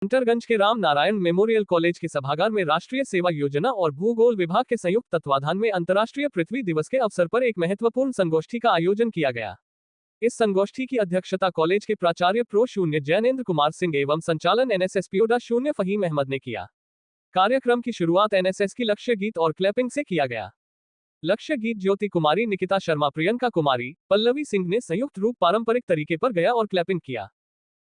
कंटरगंज के Ram Narayan memorial college के सभागार में राष्ट्रीय सेवा योजना और भूगोल विभाग के संयुक्त तत्वाधान में अंतर्राष्ट्रीय पृथ्वी दिवस के अवसर पर एक महत्वपूर्ण संगोष्ठी का आयोजन किया गया। इस संगोष्ठी की अध्यक्षता कॉलेज के प्राचार्य प्रो शून्य जैनेन्द्र कुमार सिंह एवं संचालन एनएसएस पीओडा शून्य फहीम अहमद ने किया। कार्यक्रम की शुरुआत एनएसएस की लक्ष्य गीत और क्लैपिंग से किया गया। लक्ष्य गीत ज्योति कुमारी, निकिता शर्मा, प्रियंका कुमारी, पल्लवी सिंह ने संयुक्त रूप पारंपरिक तरीके पर गाया और क्लैपिंग किया।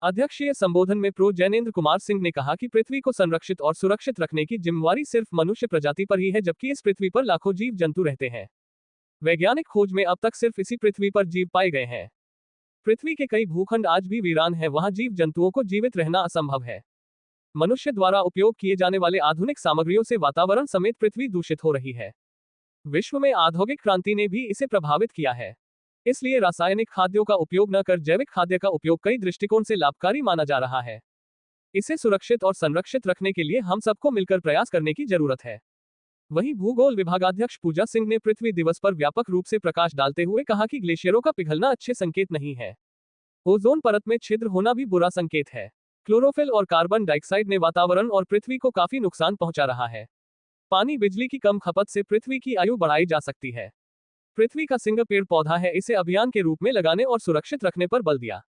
अध्यक्षीय संबोधन में प्रो जैनेन्द्र कुमार सिंह ने कहा कि पृथ्वी को संरक्षित और सुरक्षित रखने की जिम्मेवारी सिर्फ मनुष्य प्रजाति पर ही है, जबकि इस पृथ्वी पर लाखों जीव जंतु रहते हैं। वैज्ञानिक खोज में अब तक सिर्फ इसी पृथ्वी पर जीव पाए गए हैं। पृथ्वी के कई भूखंड आज भी वीरान हैं, वहां जीव जंतुओं को जीवित रहना असंभव है। मनुष्य द्वारा उपयोग किए जाने वाले आधुनिक सामग्रियों से वातावरण समेत पृथ्वी दूषित हो रही है। विश्व में औद्योगिक क्रांति ने भी इसे प्रभावित किया है। इसलिए रासायनिक खाद्यों का उपयोग न कर जैविक खाद्य का उपयोग कई दृष्टिकोण से लाभकारी माना जा रहा है। इसे सुरक्षित और संरक्षित रखने के लिए हम सबको मिलकर प्रयास करने की जरूरत है। वहीं भूगोल विभागाध्यक्ष पूजा सिंह ने पृथ्वी दिवस पर व्यापक रूप से प्रकाश डालते हुए कहा कि ग्लेशियरों का पिघलना अच्छे संकेत नहीं है। ओजोन परत में छिद्र होना भी बुरा संकेत है। क्लोरोफिल और कार्बन डाइऑक्साइड ने वातावरण और पृथ्वी को काफी नुकसान पहुंचा रहा है। पानी, बिजली की कम खपत से पृथ्वी की आयु बढ़ाई जा सकती है। पृथ्वी का सिंह पेड़ पौधा है, इसे अभियान के रूप में लगाने और सुरक्षित रखने पर बल दिया।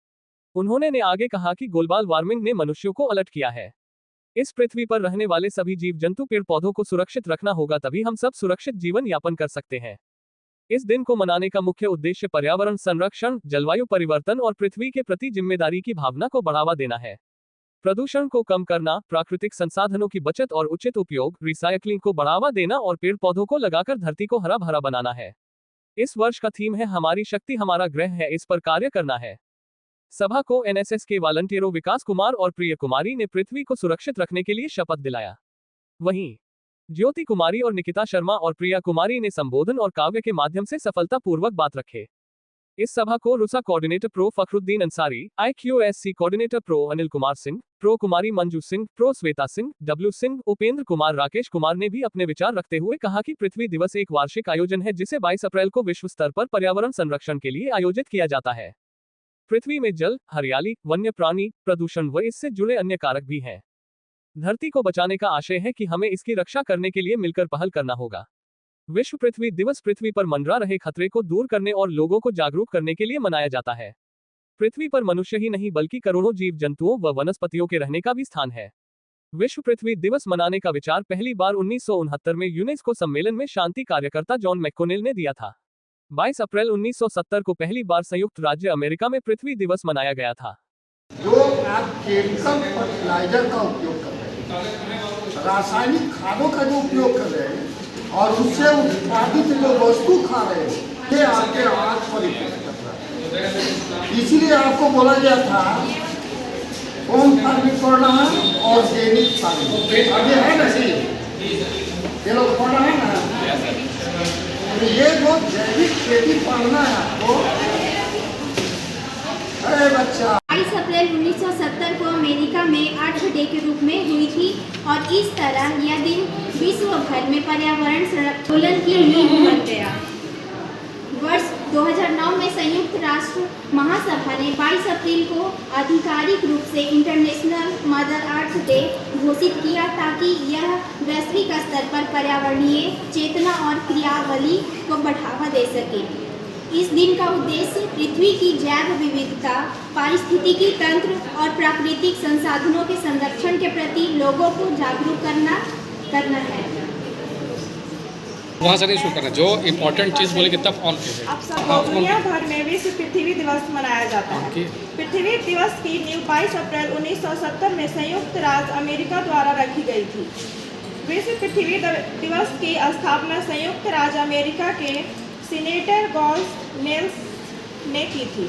उन्होंने आगे कहा कि ग्लोबल वार्मिंग ने मनुष्यों को अलर्ट किया है। इस पृथ्वी पर रहने वाले सभी जीव जंतु, पेड़ पौधों को सुरक्षित रखना होगा, तभी हम सब सुरक्षित जीवन यापन कर सकते हैं। इस दिन को मनाने का मुख्य उद्देश्य पर्यावरण संरक्षण, जलवायु परिवर्तन और पृथ्वी के प्रति जिम्मेदारी की भावना को बढ़ावा देना है। प्रदूषण को कम करना, प्राकृतिक संसाधनों की बचत और उचित उपयोग, रिसाइक्लिंग को बढ़ावा देना और पेड़ पौधों को लगाकर धरती को हरा भरा बनाना है। इस वर्ष का थीम है हमारी शक्ति हमारा ग्रह है, इस पर कार्य करना है। सभा को एनएसएस के वॉलंटियरों विकास कुमार और प्रिय कुमारी ने पृथ्वी को सुरक्षित रखने के लिए शपथ दिलाया। वहीं ज्योति कुमारी और निकिता शर्मा और प्रिया कुमारी ने संबोधन और काव्य के माध्यम से सफलतापूर्वक बात रखे। इस सभा को RUSA coordinator prof Fakhruddin Ansari, IQSC coordinator prof Anil Kumar Singh, prof Kumari Manju Singh, prof Shweta Singh, W Singh, Upendra Kumar, Rakesh Kumar ने भी अपने विचार रखते हुए कहा कि पृथ्वी दिवस एक वार्षिक आयोजन है जिसे 22 अप्रैल को विश्व स्तर पर पर्यावरण संरक्षण के लिए आयोजित किया जाता है। पृथ्वी में जल, हरियाली, वन्य प्राणी, प्रदूषण व इससे जुड़े अन्य कारक भी हैं। धरती को बचाने का आशय है कि हमें इसकी रक्षा करने के लिए मिलकर पहल करना होगा। विश्व पृथ्वी दिवस पृथ्वी पर मंडरा रहे खतरे को दूर करने और लोगों को जागरूक करने के लिए मनाया जाता है। पृथ्वी पर मनुष्य ही नहीं बल्कि करोड़ों जीव जंतुओं व वनस्पतियों के रहने का भी स्थान है। विश्व पृथ्वी दिवस मनाने का विचार पहली बार 1969 में यूनेस्को सम्मेलन में शांति कार्यकर्ता जॉन मैक्कोनेल ने दिया था। 22 अप्रैल 1970 को पहली बार संयुक्त राज्य अमेरिका में पृथ्वी दिवस मनाया गया था। जो आप केमिकल फर्टिलाइजर का उपयोग कर रहे हैं, रासायनिक खादों का जो उपयोग कर रहे हैं और उससे उत्पादित जो वस्तु खा रहे हैं, ये आपके आँख पर इफेक्ट कर रहा है। इसीलिए आपको बोला गया था होम फार्मिंग करना ऑर्गेनिक फार्मिंग। अब ये है ना, ये लोग पढ़ रहे हैं ना, तो ये जो जैविक खेती पढ़ना है आपको। अरे बच्चा 22 अप्रैल 1970 को अमेरिका में अर्थ डे के रूप में हुई थी और इस तरह यह दिन विश्व भर में पर्यावरण संरक्षण की नींव बन गया। वर्ष 2009 में संयुक्त राष्ट्र महासभा ने 22 अप्रैल को आधिकारिक रूप से इंटरनेशनल मदर अर्थ डे घोषित किया ताकि यह वैश्विक स्तर पर पर्यावरणीय चेतना और क्रियावली को बढ़ावा दे सके। इस दिन का उद्देश्य पृथ्वी की जैव विविधता, पारिस्थितिकी तंत्र और प्राकृतिक संसाधनों के संरक्षण के प्रति लोगों को जागरूक करना है। वहाँ से नहीं शुरू करना, जो इम्पोर्टेंट चीज़ बोले कि तब ऑन अब सब दुनिया भर में विश्व पृथ्वी दिवस मनाया जाता है। पृथ्वी दिवस की नींव 22 अप्रैल 1970 में संयुक्त राज्य अमेरिका द्वारा रखी गई थी। विश्व पृथ्वी दिवस की स्थापना संयुक्त राज्य अमेरिका के सीनेटर गॉल्स नेल्स ने की थी।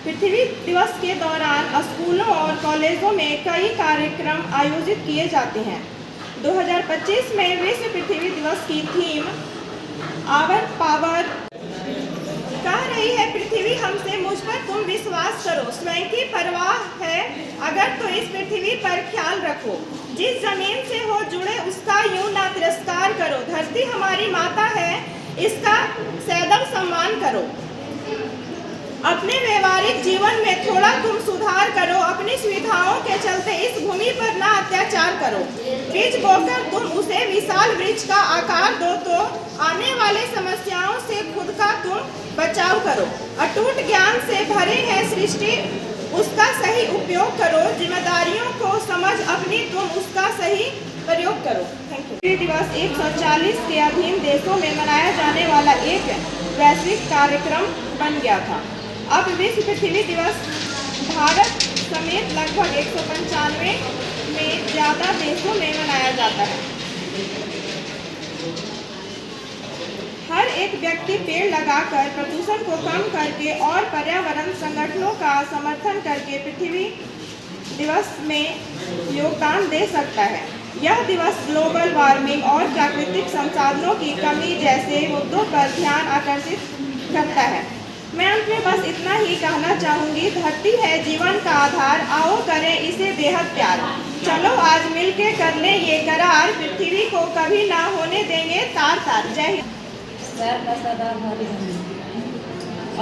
पृथ्वी दिवस के दौरान स्कूलों और कॉलेजों में कई कार्यक्रम आयोजित किए जाते हैं। 2025 में विश्व पृथ्वी दिवस की थीम आवर पावर कह रही है, पृथ्वी हमसे मुझ पर तुम विश्वास करो, स्वयं की परवाह है अगर तो इस पृथ्वी पर ख्याल रखो, जिस जमीन से हो जुड़े उसका यूं ना तिरस्कार करो, धरती हमारी माता है इसका सदैव सम्मान करो। अपने व्यवहारिक जीवन में थोड़ा तुम सुधार करो। अपनी सुविधाओं के चलते इस भूमि पर ना अत्याचार करो। बीज बोकर तुम उसे विशाल वृक्ष का आकार दो तो आने वाले समस्याओं से खुद का तुम बचाव करो। अटूट ज्ञान से भरे है सृष्टि, उसका सही उपयोग करो। जिम्मेदारियों को समझ अपनी तुम उसका सही प्रयोग करो। Thank you. दिवस 140 के अधीन देशों में मनाया जाने वाला एक वैश्विक कार्यक्रम बन गया था। अब विश्व पृथ्वी दिवस भारत समेत लगभग 195 में ज़्यादा देशों में मनाया जाता है। हर एक व्यक्ति पेड़ लगाकर प्रदूषण को कम करके और पर्यावरण संगठनों का समर्थन करके पृथ्वी दिवस में योगदान दे सकता है। यह दिवस ग्लोबल वार्मिंग और प्राकृतिक संसाधनों की कमी जैसे मुद्दों पर ध्यान आकर्षित करता है। मैं अंत में बस इतना ही कहना चाहूँगी, धरती है जीवन का आधार, आओ करें इसे बेहद प्यार। चलो आज मिलके कर ले ये करार, पृथ्वी को कभी ना होने देंगे तार तार। जय हिंद। सर सदा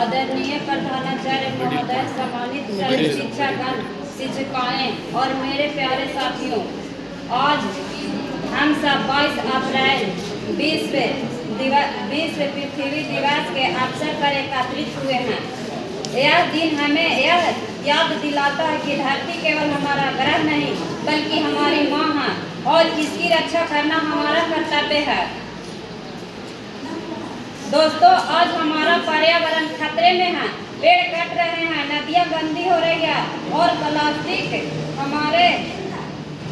आदरणीय प्रधानाचार्य महोदय, सम्मानित सभी शिक्षकगण, शिक्षिकाएं और मेरे प्यारे साथियों, आज हम सब 22 अप्रैल विश्व पृथ्वी दिवस के अवसर पर एकत्रित हुए हैं। यह दिन हमें यह याद दिलाता है कि धरती केवल हमारा ग्रह नहीं बल्कि हमारी माँ है और इसकी रक्षा करना हमारा कर्तव्य है। दोस्तों, आज हमारा पर्यावरण खतरे में है। पेड़ कट रहे हैं, नदियाँ गंदी हो रही है और प्लास्टिक हमारे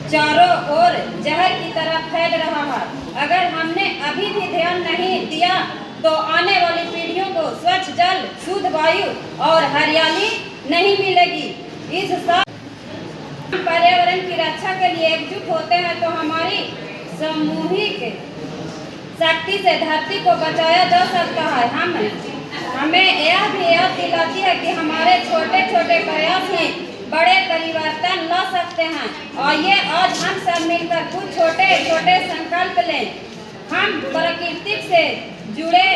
चारों ओर जहर की तरह फैल रहा है। अगर हमने अभी भी ध्यान नहीं दिया तो आने वाली पीढ़ियों को स्वच्छ जल, शुद्ध वायु और हरियाली नहीं मिलेगी। इस साल पर्यावरण की रक्षा के लिए एकजुट होते हैं तो हमारी सामूहिक शक्ति से धरती को बचाया जा सकता है। हमें यह भी याद दिलाती है कि हमारे छोटे छोटे प्रयास ही बड़े परिवर्तन ला सकते हैं। आइए आज हम सब मिलकर कुछ छोटे छोटे संकल्प लें। हम प्रकृति से जुड़े